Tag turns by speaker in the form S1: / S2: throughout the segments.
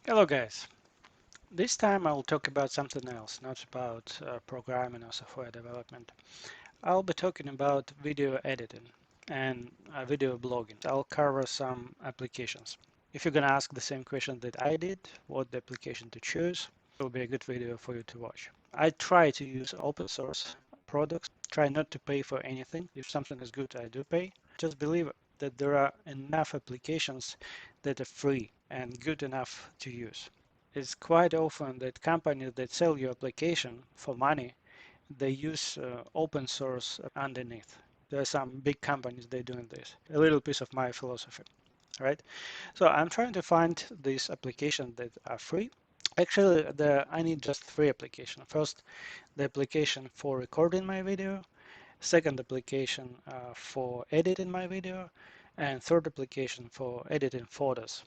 S1: Hello guys, this time I'll talk about something else, not about programming or software development. I'll be talking about video editing and video blogging. I'll cover some applications. If you're gonna ask the same question that I did, what the application to choose, it will be a good video for you to watch. I try to use open source products, try not to pay for anything. If something is good, I do pay. Just believe that there are enough applications that are free and good enough to use. It's quite often that companies that sell your application for money, they use open source underneath. There are some big companies they doing this. A little piece of my philosophy, right? So I'm trying to find these applications that are free. Actually, I need just three applications. First, the application for recording my video. Second application for editing my video. And third application for editing photos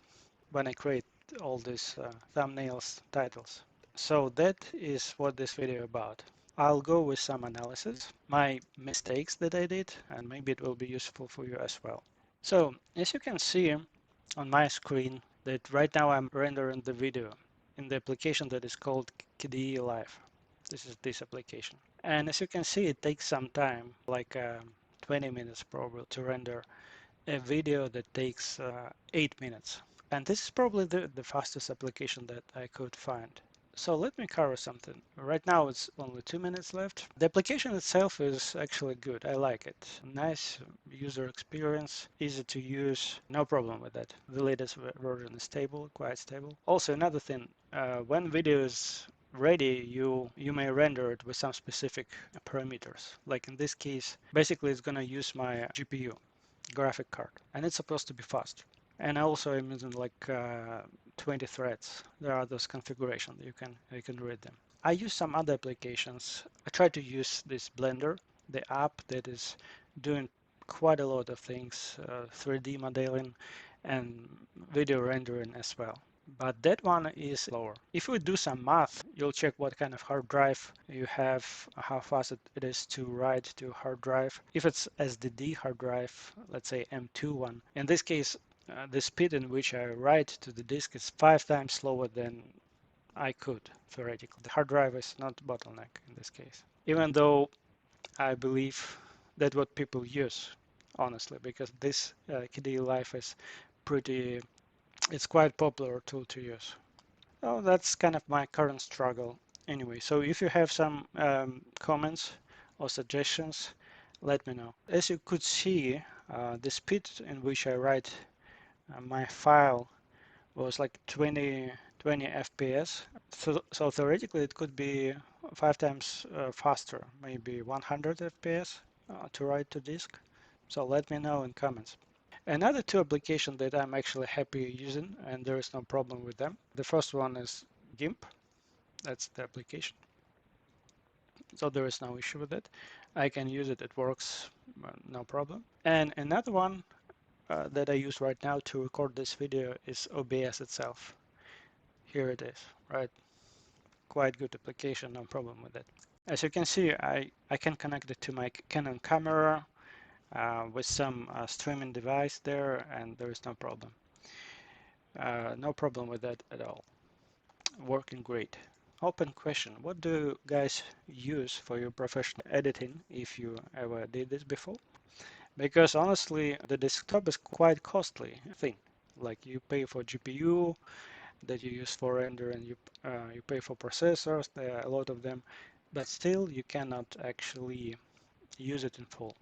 S1: when I create all these thumbnails, titles. So that is what this video about. I'll go with some analysis, my mistakes that I did, and maybe it will be useful for you as well. So as you can see on my screen that right now I'm rendering the video in the application that is called Kdenlife. This is this application. And as you can see, it takes some time, like 20 minutes probably, to render a video that takes 8 minutes. And this is probably the fastest application that I could find. So let me cover something. Right now it's only 2 minutes left. The application itself is actually good. I like it. Nice user experience, easy to use, no problem with that. The latest version is stable, quite stable. Also another thing, when video is ready, you may render it with some specific parameters. Like in this case, basically it's gonna use my GPU, graphic card, and it's supposed to be fast. And also I'm using like 20 threads. There are those configurations. You can read them. I use some other applications. I try to use this Blender, the app that is doing quite a lot of things, 3D modeling and video rendering as well. But that one is slower. If we do some math, you'll check what kind of hard drive you have, how fast it is to write to hard drive. If it's SSD hard drive, let's say M2 one, in this case, the speed in which I write to the disk is 5 times slower than I could theoretically. The hard drive is not bottleneck in this case. Even though I believe that what people use, honestly, because this Kdenlife is pretty, it's quite popular tool to use. Oh, that's kind of my current struggle. Anyway, so if you have some comments or suggestions, let me know. As you could see, the speed in which I write my file was like 20 FPS. So theoretically, it could be 5 times faster, maybe 100 FPS to write to disk. So let me know in comments. Another two applications that I'm actually happy using, and there is no problem with them. The first one is Gimp. That's the application. So there is no issue with it. I can use it. It works, no problem. And another one that I use right now to record this video is OBS itself. Here it is, right? Quite good application, no problem with it. As you can see, I can connect it to my Canon camera with some streaming device there, and there is no problem. No problem with that at all. Working great. Open question. What do you guys use for your professional editing if you ever did this before? Because honestly, the desktop is quite costly thing. Like you pay for GPU that you use for render, and you pay for processors. There are a lot of them, but still you cannot actually use it in full.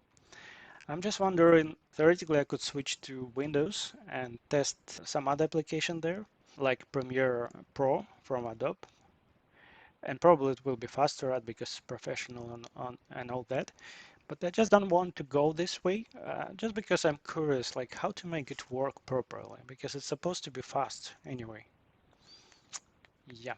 S1: I'm just wondering, theoretically I could switch to Windows and test some other application there, like Premiere Pro from Adobe, and probably it will be faster because it's professional and all that. But I just don't want to go this way, just because I'm curious, like how to make it work properly, because it's supposed to be fast anyway. Yeah.